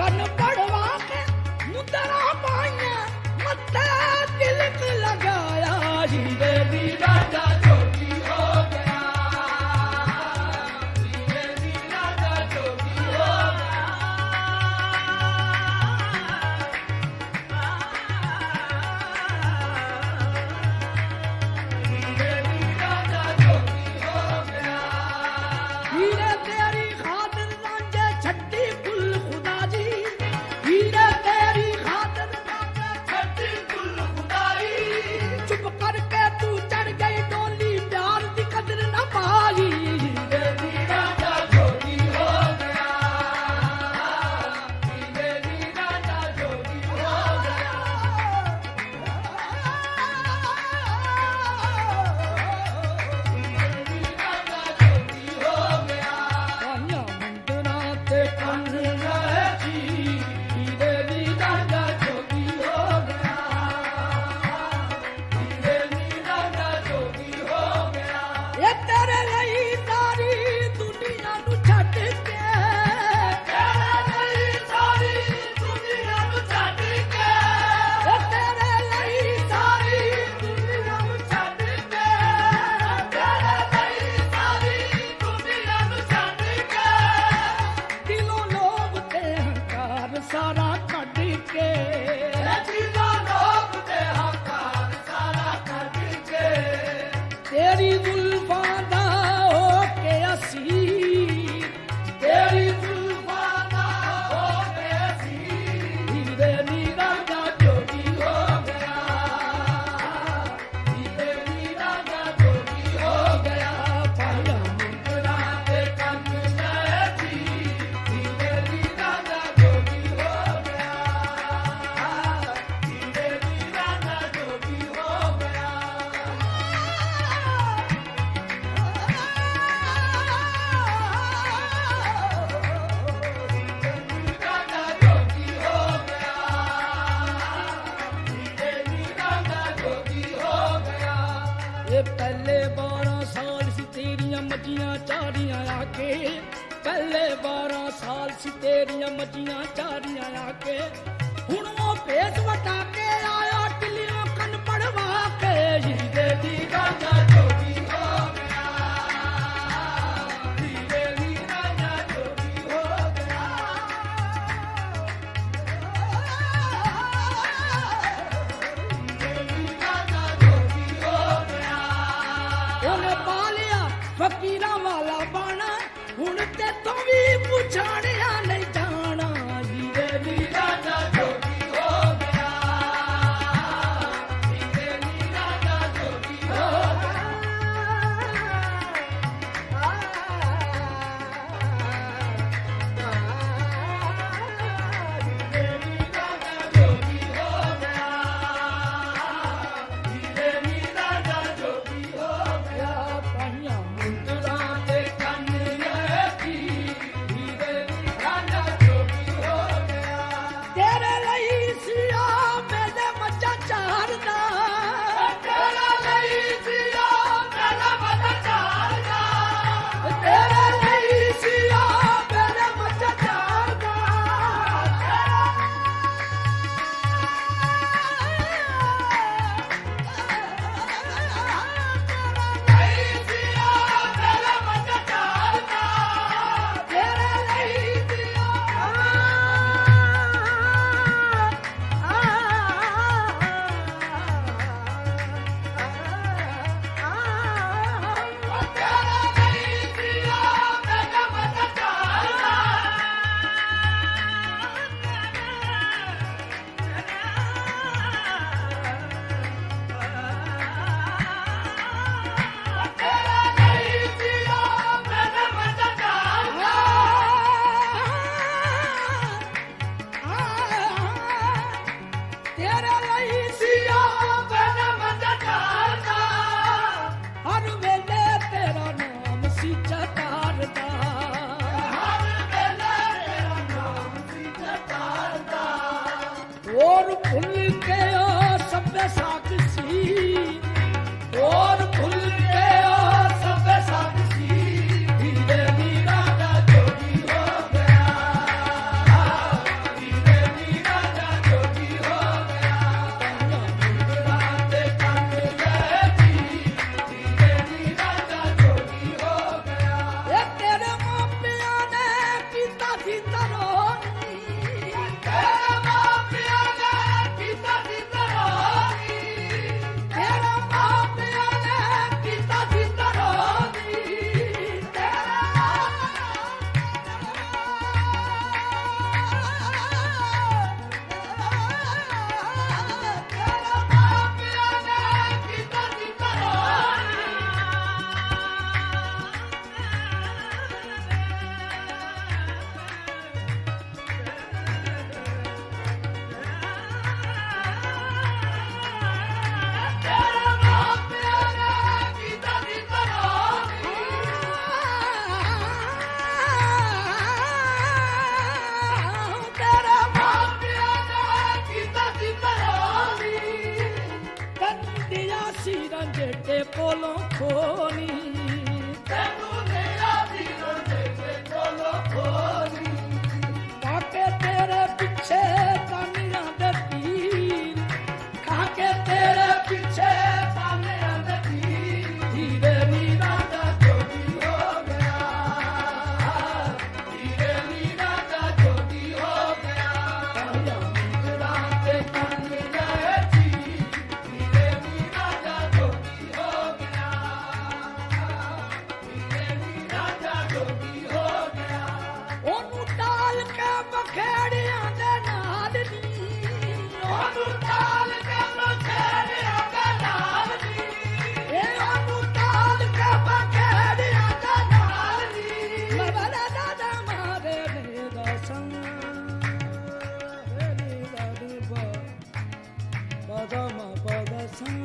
ਕੰਨ ਪੜਵਾ ਕੇ ਮੁੰਦਰਾ ਪਾਈਆਂ ਮੱਥੇ ਤਿਲਕ ਲਗਾਇਆ ਹੀਰੇ ਦੀ ਰਾਜਾ ਜੋਗੀ ਹੋ ਗਿਆ ਹੀਰੇ ਦੀ ਰਾਜਾ ਜੋਗੀ ਹੋ ਗਿਆ ਹੀਰੇ ਦੀ ਰਾਜਾ ਜੋਗੀ ਹੋ ਗਿਆ ਹੀਰੇ ਤੇਰੀ ਖਾਤਰ ਰਾਂਝੇ ਛੱਡੀ ਕੁੱਲ ਖੁਦਾ ਜੀ ਹੀਰੇ ਤੇਰੀ ਖਾਤਰ ਰਾਂਝੇ ਛੱਡੀ ਕੁੱਲ ਖੁਦਾਈ ਚੁੱਪ ਕਰਕੇ ਤੂੰ ਚੜ ਗਈ ਡੋਲੀ ਪਿਆਰ ਦੀ ਕਦਰ ਨਾ ਪਾਈ ਹੀਰੇ ਦੀ ਰਾਜਾ ਜੋਗੀ ਹੋ ਗਿਆ ਹੀਰੇ ਦੀ ਰਾਜਾ ਜੋਗੀ ਹੋ ਗਿਆ ਹੀਰੇ ਦੀ ਰਾਜਾ ਜੋਗੀ ਹੋ ਗਿਆ ਪਾਈਆਂ ਮੁੰਦਰਾਂ ਤੇ ਕੰਨ ਰਹੇ ਜੀ ਹੀਰੇ ਦੀ ਰਾਜਾ ਜੋਗੀ ਹੋ ਗਿਆ ਹੀਰੇ ਦੀ ਰਾਜਾ ਜੋਗੀ ਹੋ ਗਿਆ ਇਹ ਤੇਰੇ ਲਈ ਸਾਰੀ ਦੁਨੀਆ ਨੂੰ ਛੱਡ ਕੇ ਤੇਰੇ ਲਈ ਸਾਰੀ ਦੁਨੀਆ ਨੂੰ ਛੱਡ ਕੇ ਇਹ ਤੇਰੇ ਲਈ ਸਾਰੀ ਦੁਨੀਆ ਨੂੰ ਛੱਡ ਕੇ ਤੇਰੇ ਲਈ ਸਾਰੀ ਦੁਨੀਆ ਨੂੰ ਛੱਡ ਕੇ ਦਿਲੋਂ ਲੋਭ ਤੇ ਹੰਕਾਰ ਸਾਰਾ ਕੱਢ ਕੇ ਦਿਲੋਂ ਲੋਭ ਤੇ ਹੰਕਾਰ ਸਾਰਾ ਕੱਢ ਕੇ ਤੇਰੀ ਜ਼ੁਲਫਾਂ ਦਾ ਹੋ ਕੇ ਅਸੀਂ ਤੇਰੀ ਜ਼ੁਲਫਾਂ ਦਾ ਹੋ ਕੇ ਅਸੀਂ ਹੀਰੇ ਦੀ ਰਾਜਾ ਜੋਗੀ ਹੋ ਗਿਆ ਹੀਰੇ ਦੀ ਰਾਜਾ ਜੋਗੀ ਹੋ ਗਿਆ ਪਾਇਆ ਮੁੰਦਰਾਂ ਤੇ ਕੰਨ ਲਏ ਜੀ ਹੀਰੇ ਦੀ ਰਾਜਾ ਜੋਗੀ ਹੋ ਗਿਆ ਹੀਰੇ ਦੀ ਰਾਜਾ ਜੋਗੀ ਹੋ ਗਿਆ ਰਾਜਾ ਜੋਗੀ ਹੋ ਗਿਆ ਹੀਰੇ ਦੀ ਰਾਜਾ ਜੋਗੀ ਹੋ ਗਿਆ ਇਹ ਪਹਿਲੇ 12 ਸਾਲ ਸੀ ਤੇਰੀਆਂ ਮੱਝੀਆਂ ਚਾਰੀਆਂ ਆ ਕੇ ਪਹਿਲੇ 12 ਸਾਲ ਸੀ ਤੇਰੀਆਂ ਮੱਝੀਆਂ ਚਾਰੀਆਂ ਆ ਕੇ ਹੁਣ ਉਹ ਭੇਸ ਵਟਾ ਕੇ ਆਇਆ ਟਿੱਲੀਆਂ ਕੰਨ ਪੜਵਾ ਕੇ ਹੀਰੇ ਦੀ ਰਾਜਾ ਜੋਗੀ ਹੋ ਗਿਆ ਹੀਰੇ ਦੀ ਰਾਜਾ ਜੋਗੀ ਹੋ ਗਿਆ ਹੀਰੇ ਦੀ ਰਾਜਾ ਜੋਗੀ ਹੋ ਗਿਆ ਉਹਨੇ ਪਾ ਲਿਆ ਫਕੀਰਾਂ ਵਾਲਾ ਬਾਣਾ ਹੁਣ ਤੇ ਤੂੰ ਵੀ ਪੁੱਛਣਿਆ ਨਹੀਂ ਜਾਣਾ ਹੀਰੇ ਦੀ ਰਾਜਾ ਜੋਗੀ ਹੋ ਗਿਆ ਹੀਰੇ ਦੀ ਰਾਜਾ ਜੋਗੀ ਹੋ ਗਿਆ ਹੀਰੇ ਦੀ ਰਾਜਾ ਜੋਗੀ ਹੋ ਗਿਆ ਹੀਰੇ ਦੀ ਰਾਜਾ ਜੋਗੀ ਹੋ ਗਿਆ ਪਾਈਆਂ ਮੁੰਦਰਾਂ ਤੇ ਕੰਨ ਲਏ ਜੀ ਹੀਰੇ ਦੀ ਰਾਜਾ ਜੋਗੀ ਹੋ ਗਿਆ ਤੇਰੇ ਲਈ ਸੀਆ ਮੇਰੇ ਮੱਝਾਂ ਚਾਰਦਾ ਤੇਰੇ ਲਈ ਸੀਆ ਮੇਰੇ ਮੱਝਾਂ ਚਾਰਦਾ ਤੇਰੇ ਲਈ ਸੀਆ ਮੇਰੇ ਮੱਝਾਂ ਚਾਰਦਾ और भूल के सब साक्षी और भूल के सब साक्षी धीरे धीरे जोगी हो गया ਤਰੋਨੀ ਤੇਰੇ ਮਾਪਿਆਂ ਨੇ ਕੀਤਾ ਸੀ ਤਰੋਨੀ ਤੇਰੇ ਮਾਪਿਆਂ ਨੇ ਕੀਤਾ ਸੀ ਤਰੋਨੀ ਤੇਰੇ ਮਾਪਿਆਂ ਨੇ ਕੀਤਾ ਸੀ ਤਰੋਨੀ ਤੇ ਕੋਲੋਂ ਖੋਨੀ ਤੈਨੂੰ ਤੇਰਾ ਵੀਰੋਂ ਦੇ ਕੋਲੋਂ ਖੋਨੀ ਕਾਕੇ ਤੇਰੇ ਪਿੱਛੇ ਤਾਨੀਆਂ ਦੇ ਤੀਰ ਕਾਕੇ ਤੇਰੇ ਪਿੱਛੇ ਤਾਨੀਆਂ ਦੇ ਤੀਰ ਧੀਰੇ ਨੀਰਾ ਦਾ ਜੋਗੀ ਹੋ ਗਿਆ ਧੀਰੇ ਨੀਰਾ ਦਾ ਜੋਗੀ ਹੋ ਗਿਆ ਕਾਇਆ ਮੁੰਦਰਾਂ ਤੇ ਕੰਨ ਗਏ ਜੀ ਧੀਰੇ ਨੀਰਾ ਦਾ ਜੋਗੀ ਹੋ ਗਿਆ ਧੀਰੇ ਨੀਰਾ ਦਾ ਜੋਗੀ ਹੋ ਗਿਆ ਉਹਨੂੰ ਟਾਲ ਕੇ ਬਖੇੜਿਆਂ ਦੇ ਨਾਲ ਨੀ ਉਹਨੂੰ ਟਾਲ ਕੇ ਬਖੇੜਿਆਂ ਦੇ ਨਾਲ ਨੀ ਇਹ ਉਹਨੂੰ ਟਾਲ ਕੇ ਬਖੇੜਿਆਂ ਦੇ ਨਾਲ ਨੀ ਮਰਦਾ ਦਾਦਾ ਮਾਰੇ ਨੇ ਦਸੰ ਰੇ ਨੀ ਦਾਦੀ ਬਦਮ ਬਦਸੰ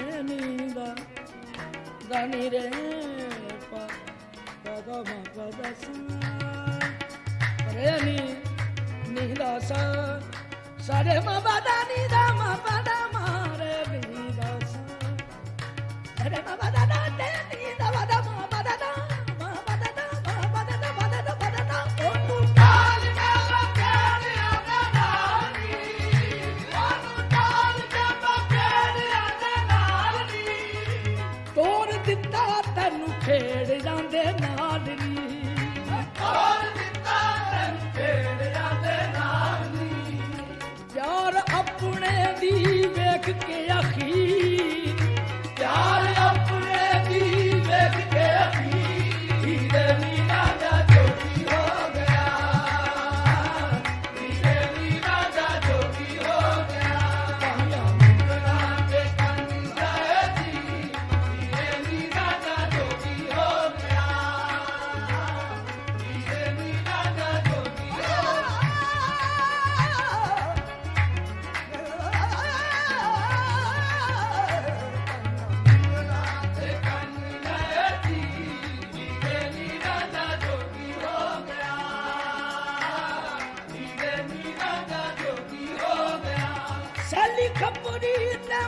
ਰੇ ਨੀ ਦਾ ਦਾਨੀ ਰੇ ਬਦਮ ਬਦਸੰ ਰੇ ਨੀ ਨੀਲਾ ਸਾ ਸਾਰੇ ਮ ਬਦਾ ਨੀ ਦਾ ਮ ਬਦਾ ਮਾਰੇ ਨੀ ਦਾ ਸਾ ਰੇ ਮ ਬਦਾ ਦਾ ਤੇ ਨੀ ਦਾ ਬਦਾ ਮ ਬਦਾ ਦਾ ਮ ਬਦਾ ਦਾ ਮ ਬਦਾ ਦਾ ਬਦਾ ਦਾ ਬਦਾ ਦਾ ਉਹਨੂੰ ਟਾਲ ਕੇ ਬਖੇੜਿਆਂ ਦੇ ਨਾਲ ਨੀ ਉਹਨੂੰ ਟਾਲ ਕੇ ਬਖੇੜਿਆਂ ਦੇ ਨਾਲ ਨੀ ਤੋੜ ਦਿੱਤਾ ਤੈਨੂੰ ਖੇੜ ਜਾਂਦੇ ਨਾਲ ਨੀ ਤੋੜ ਦਿੱਤਾ ਤੈਨੂੰ ਖੇੜ ਜਾਂਦੇ ਨਾਲ ਨੀ ਪਿਆਰ ਆਪਣੇ ਦੀ ਵੇਖ ਕੇ ਅਖੀਰ ਪਿਆਰ ਆਪਣੇ ਦੀ ਵੇਖ ਕੇ ਅਖੀਰ ਧੀਰੇ ਨੀਰਾ ਦਾ ਜੋਗੀ ਹੋ ਗਿਆ ਧੀਰੇ ਨੀਰਾ ਦਾ ਜੋਗੀ ਹੋ ਗਿਆ ਕਾਇਆ ਮੁੰਦਰਾਂ ਤੇ ਕੰਨ ਗਏ ਜੀ ਧੀਰੇ ਨੀਰਾ ਦਾ ਜੋਗੀ ਹੋ ਗਿਆ ਧੀਰੇ ਨੀਰਾ ਦਾ ਜੋਗੀ ਹੋ ਗਿਆ ਤੇ ਕੰਨ ਗਏ ਜੀ ਧੀਰੇ ਨੀਰਾ ਦਾ ਜੋਗੀ ਹੋ ਗਿਆ ਧੀਰੇ ਨੀਰਾ ਦਾ ਜੋਗੀ ਹੋ ਗਿਆ ਸੈਲੀ ਖਪਰੀ ਨੇ